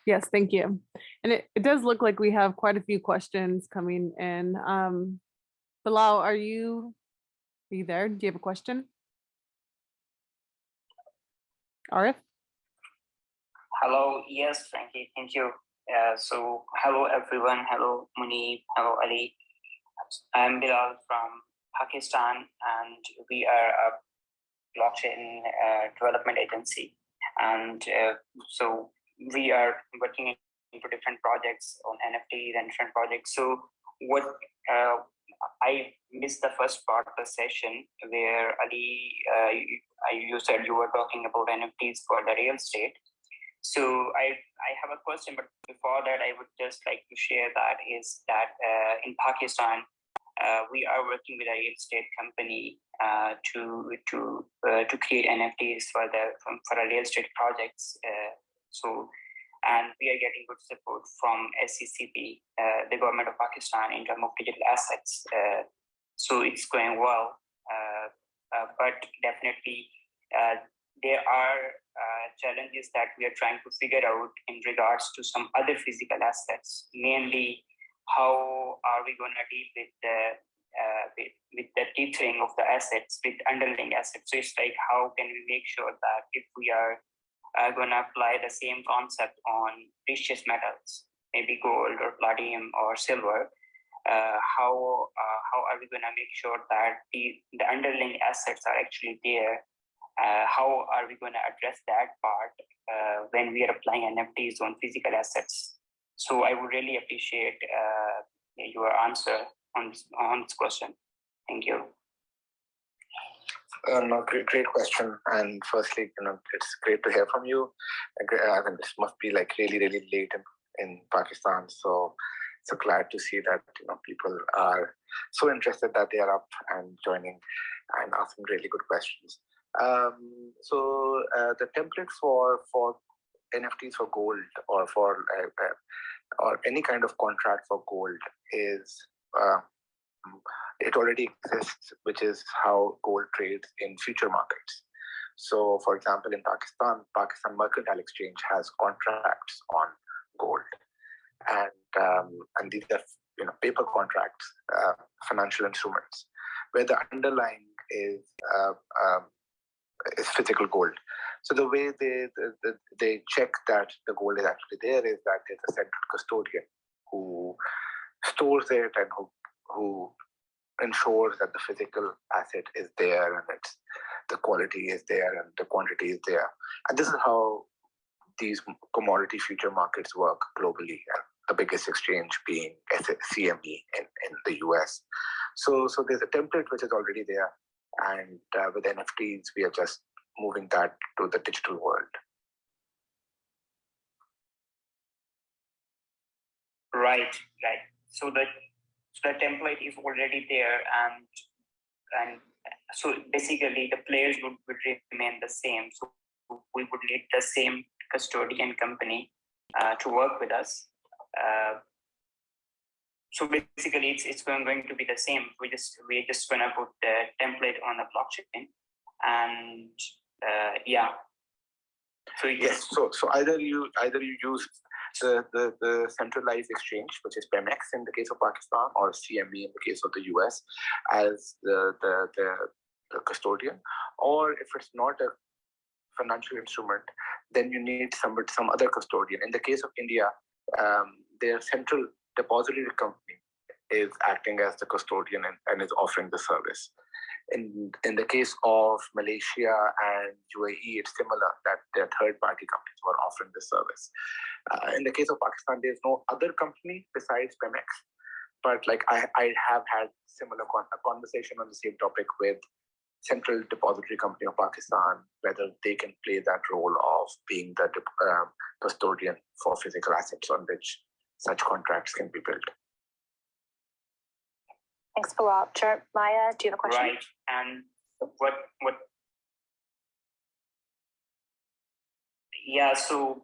Yes, thank you. And it does look like we have quite a few questions coming in. Bilal, are you there? Do you have a question? Arif? Hello, yes, Frankie, thank you. So hello everyone, hello Munib, hello Ali. I'm Bilal from Pakistan, and we are a blockchain development agency. And so we are working into different projects on NFTs and different projects. So what I missed the first part of the session where Ali, you said you were talking about NFTs for the real estate. So I have a question, but before that, I would just like to share that in Pakistan, we are working with a real estate company to create NFTs for a real estate projects. And we are getting good support from SCCP, the government of Pakistan, in terms of digital assets. So it's going well, but definitely there are challenges that we are trying to figure out in regards to some other physical assets. Mainly, how are we going to deal with the tethering of the assets, with underlying assets? So it's like, how can we make sure that if we are going to apply the same concept on precious metals, maybe gold or platinum or silver, how are we going to make sure that the underlying assets are actually there? How are we going to address that part when we are applying NFTs on physical assets? So I would really appreciate your answer on this question. Thank you. No, great question. And firstly, it's great to hear from you. I mean, this must be like really, really late in Pakistan. So glad to see that people are so interested that they are up and joining and asking really good questions. So the template for NFTs for gold or for or any kind of contract for gold is it already exists, which is how gold trades in future markets. So, for example, in Pakistan Mercantile Exchange has contracts on gold, and these are paper contracts, financial instruments, where the underlying is physical gold. So the way they check that the gold is actually there is that there's a central custodian who stores it and who ensures that the physical asset is there and the quality is there and the quantity is there. And this is how these commodity future markets work globally, and the biggest exchange being CME in the US. So there's a template which is already there, and with NFTs, we are just moving that to the digital world. Right. So the template is already there, and so basically the players would remain the same. So we would need the same custodian company to work with us. So basically, it's going to be the same. We're just gonna put the template on the blockchain, and yeah. So yes, so either you use the centralized exchange, which is Pemex in the case of Pakistan, or CME in the case of the US, as the custodian, or if it's not a financial instrument, then you need some other custodian. In the case of India, their central depository company is acting as the custodian and is offering the service. In the case of Malaysia and UAE, it's similar that their third-party companies were offering the service. In the case of Pakistan, there's no other company besides Pemex, but like I have had similar conversation on the same topic with Central Depository Company of Pakistan, whether they can play that role of being the custodian for physical assets on which such contracts can be built. Thanks, Bilal. Maya, do you have a question? Right, and what? Yeah. So,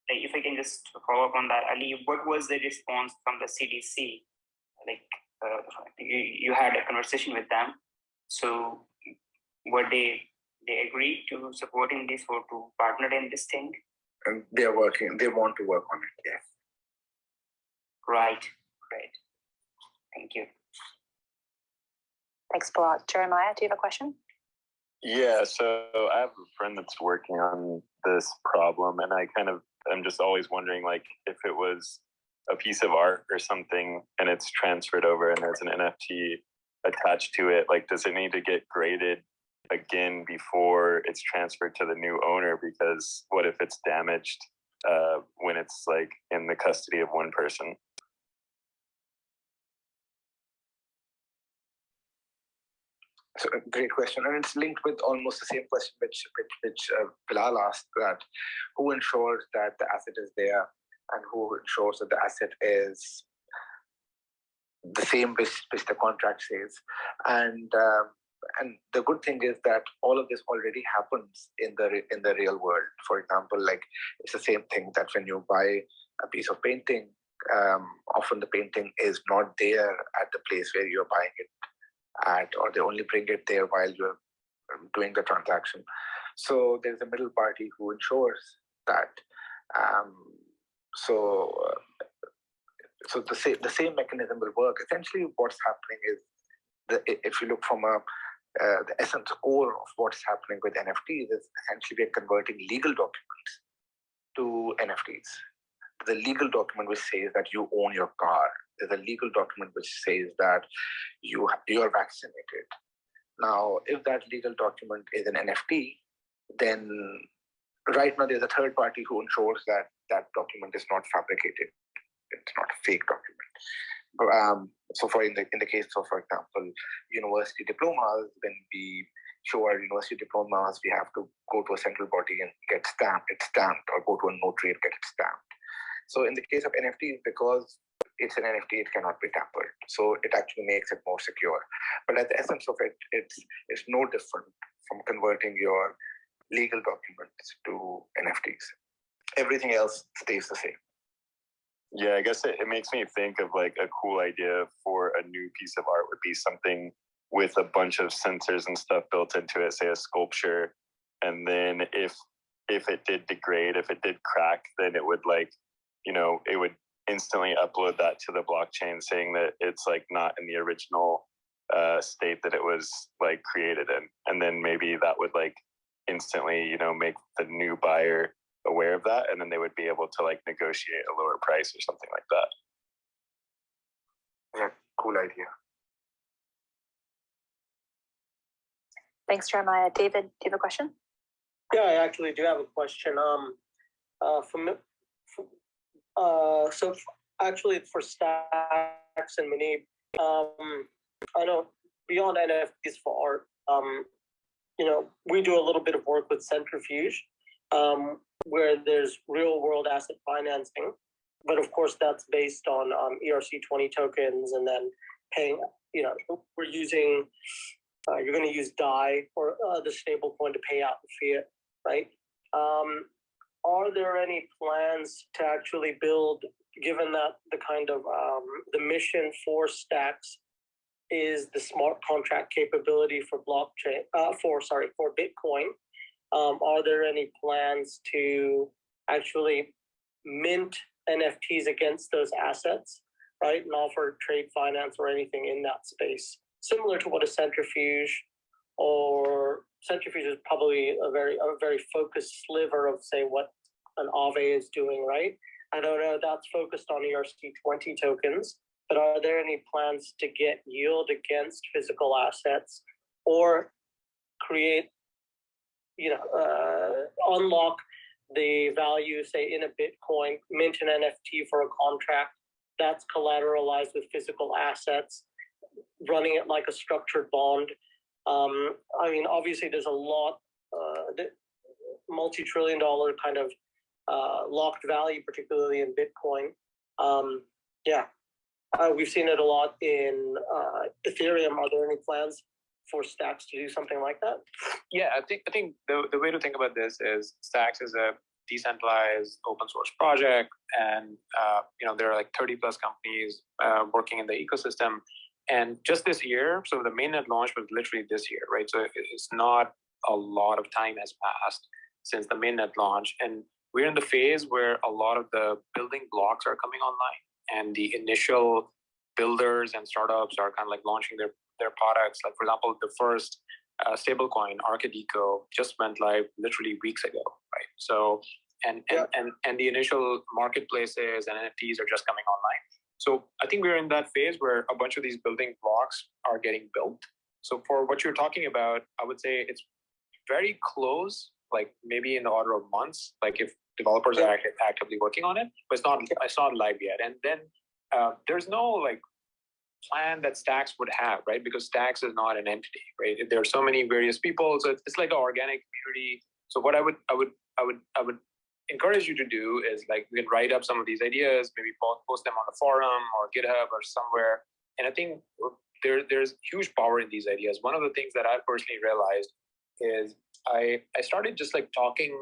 if I can just follow up on that, Ali, what was the response from the CDC? Like, you had a conversation with them, so were they agreed to supporting this or to partner in this thing? And they are working. They want to work on it. Yes. Right. Great. Thank you. Thanks, Bilal. Jeremiah, do you have a question? Yeah, so I have a friend that's working on this problem, and I'm just always wondering, like, if it was a piece of art or something and it's transferred over and there's an NFT attached to it, like, does it need to get graded again before it's transferred to the new owner? Because what if it's damaged when it's like in the custody of one person? So, great question, and it's linked with almost the same question which Bilal asked, that who ensures that the asset is there and who ensures that the asset is the same which the contract says. And the good thing is that all of this already happens in the real world. For example, like, it's the same thing that when you buy a piece of painting, often the painting is not there at the place where you're buying it at, or they only bring it there while you're doing the transaction. So there's a middle party who ensures that. So the same mechanism will work. Essentially, what's happening is, if you look from the essence core of what's happening with NFTs, is essentially we're converting legal documents to NFTs. The legal document which says that you own your car. There's a legal document which says that you're vaccinated. Now, if that legal document is an NFT, then right now there's a third party who ensures that that document is not fabricated. It's not a fake document. So in the case of, for example, university diplomas, when we show our university diplomas, we have to go to a central body and get it's stamped, or go to a notary and get it stamped. So in the case of NFTs, because it's an NFT, it cannot be tampered. So it actually makes it more secure. But at the essence of it, it's no different from converting your legal documents to NFTs. Everything else stays the same. Yeah, I guess it makes me think of, like, a cool idea for a new piece of art would be something with a bunch of sensors and stuff built into it, say a sculpture. And then if it did degrade, if it did crack, then it would, like, it would instantly upload that to the blockchain saying that it's, like, not in the original state that it was, like, created in. And then maybe that would, like, instantly, make the new buyer aware of that, and then they would be able to, like, negotiate a lower price or something like that. Yeah, cool idea. Thanks, Jeremiah. David, do you have a question? Yeah, I actually do have a question. So actually for Stacks and Mini, I know beyond NFTs for art, we do a little bit of work with Centrifuge, where there's real world asset financing. but of course that's based on ERC20 tokens, and then paying. We're using. You're going to use DAI or the stable coin to pay out the fiat, right? Are there any plans to actually build, given that the kind of the mission for Stacks is the smart contract capability for blockchain, for Bitcoin? Are there any plans to actually mint NFTs against those assets, right, and offer trade finance or anything in that space, similar to what a centrifuge, or centrifuge is probably a very focused sliver of, say, what an Aave is doing, right? I don't know, that's focused on ERC20 tokens, but are there any plans to get yield against physical assets or create, unlock the value, say, in a Bitcoin, mint an NFT for a contract that's collateralized with physical assets, running it like a structured bond? Obviously there's a lot, multi-trillion-dollar kind of locked value, particularly in Bitcoin. We've seen it a lot in Ethereum. Are there any plans for Stacks to do something like that? Yeah, I think the way to think about this is Stacks is a decentralized open source project, and there are like 30 plus companies working in the ecosystem. And just this year, so the mainnet launch was literally this year, right? So it's not a lot of time has passed since the mainnet launch, and we're in the phase where a lot of the building blocks are coming online, and the initial builders and startups are kind of like launching their products. Like, for example, the first stablecoin, Arcadeco, just went live literally weeks ago, right? So, and the initial marketplaces and NFTs are just coming online. So I think we're in that phase where a bunch of these building blocks are getting built. So for what you're talking about, I would say it's very close, like maybe in the order of months, like if developers are actively working on it, but it's not live yet. And then there's no like plan that Stacks would have, right? Because Stacks is not an entity, right? There are so many various people, so it's like an organic community. So what I would encourage you to do is, like, you can write up some of these ideas, maybe post them on a forum or GitHub or somewhere. And I think there's huge power in these ideas. One of the things that I personally realized is I started just like talking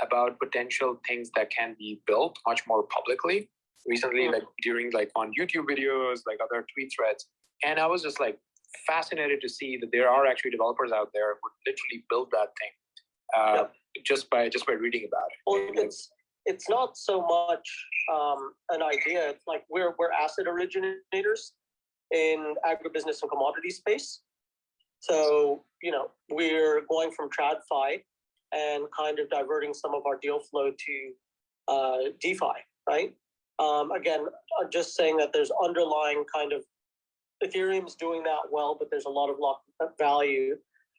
about potential things that can be built much more publicly recently, like during like on YouTube videos, like other tweet threads. And I was just like fascinated to see that there are actually developers out there who literally build that thing just by reading about it. Well, it's not so much an idea. It's like we're asset originators in agribusiness and commodity space. So, we're going from TradFi and kind of diverting some of our deal flow to DeFi, right? Again, I'm just saying that there's underlying kind of Ethereum's doing that well, but there's a lot of locked value.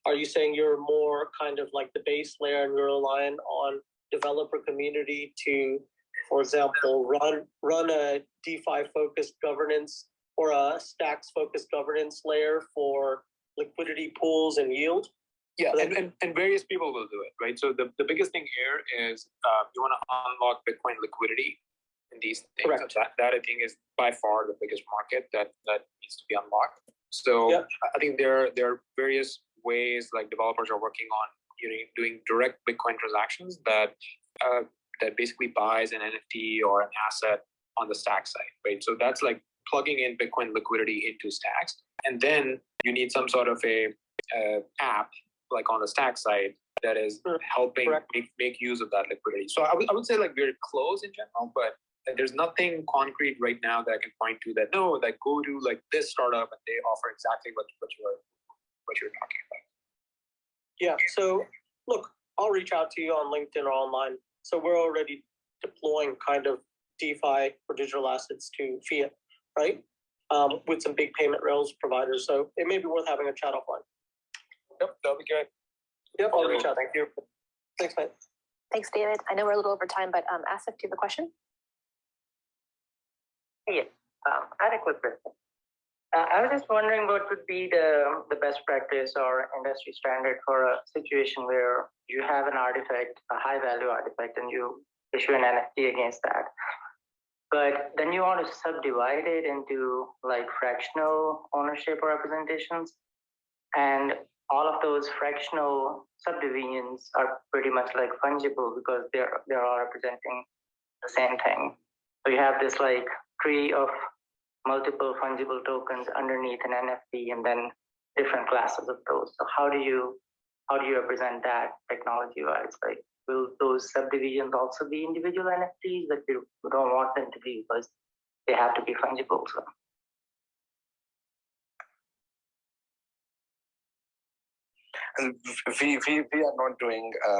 Are you saying you're more kind of like the base layer and you're relying on developer community to, for example, run a DeFi focused governance or a Stacks focused governance layer for liquidity pools and yield? Yeah, and various people will do it, right? So the biggest thing here is you want to unlock Bitcoin liquidity in these things. Correct. That I think is by far the biggest market that needs to be unlocked. So I think there are various ways like developers are working on doing direct Bitcoin transactions that basically buys an NFT or an asset on the Stack side, right? So that's like plugging in Bitcoin liquidity into Stacks, and then you need some sort of a app like on the Stack side that is helping make use of that liquidity. So I would say like we're close in general, but there's nothing concrete right now that I can point to that like go to like this startup and they offer exactly what you're talking about. Yeah. So look, I'll reach out to you on LinkedIn or online. So we're already deploying kind of DeFi for digital assets to fiat, right? With some big payment rails providers. So it may be worth having a chat offline. Yep, that'll be good. Yep, I'll reach out. Thank you. Thanks, mate. Thanks, David. I know we're a little over time, but Asif, do you have a question? Yes, I had a quick question. I was just wondering what would be the best practice or industry standard for a situation where you have an artifact, a high value artifact, and you issue an NFT against that. but then you want to subdivide it into like fractional ownership representations, and all of those fractional subdivisions are pretty much like fungible because they're all representing the same thing. So you have this like tree of multiple fungible tokens underneath an NFT, and then different classes of those. So how do you represent that technology-wise? Like, will those subdivisions also be individual NFTs that you don't want them to be because they have to be fungible? So. And we are not doing a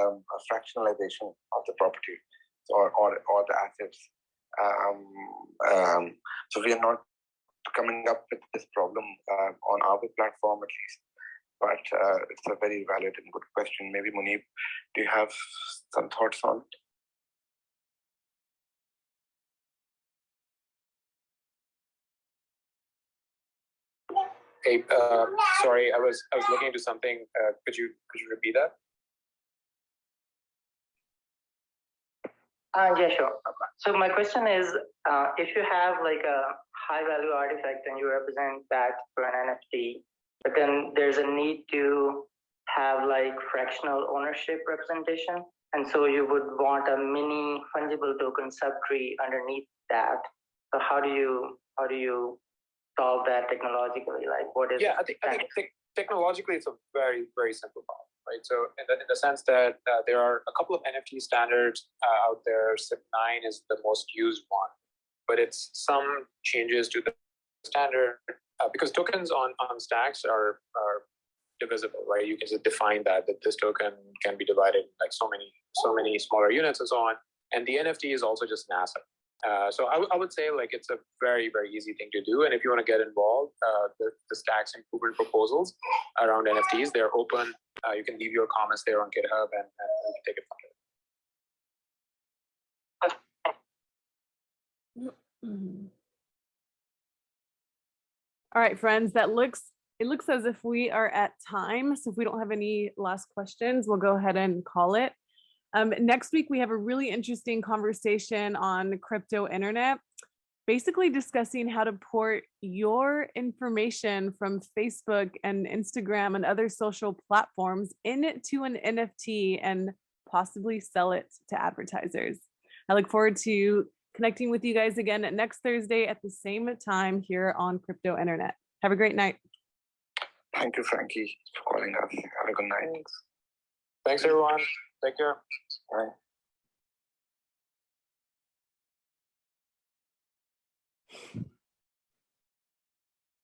fractionalization of the property or the assets. So we are not coming up with this problem on our platform at least. But it's a very valid and good question. Maybe Munib, do you have some thoughts on it? Hey, sorry, I was looking into something. Could you repeat that? Yeah, sure. So my question is, if you have like a high value artifact and you represent that for an NFT, but then there's a need to have like fractional ownership representation, and so you would want a mini fungible token subtree underneath that. So how do you solve that technologically? Like, what is? Yeah, I think technologically it's a very, very simple problem, right? So in the sense that there are a couple of NFT standards out there. SIP9 is the most used one, but it's some changes to the standard because tokens on stacks are divisible, right? You can just define that this token can be divided like so many smaller units and so on. And the NFT is also just an asset. So I would say like it's a very, very easy thing to do. And if you want to get involved, the stacks improvement proposals around NFTs, they're open. You can leave your comments there on GitHub and we can take it from there. All right, friends, it looks as if we are at time. So if we don't have any last questions, we'll go ahead and call it. Next week, we have a really interesting conversation on crypto internet, basically discussing how to port your information from Facebook and Instagram and other social platforms into an NFT and possibly sell it to advertisers. I look forward to connecting with you guys again next Thursday at the same time here on Crypto Internet. Have a great night. Thank you, Frankie, for calling us. Have a good night. Thanks everyone. Take care. Bye.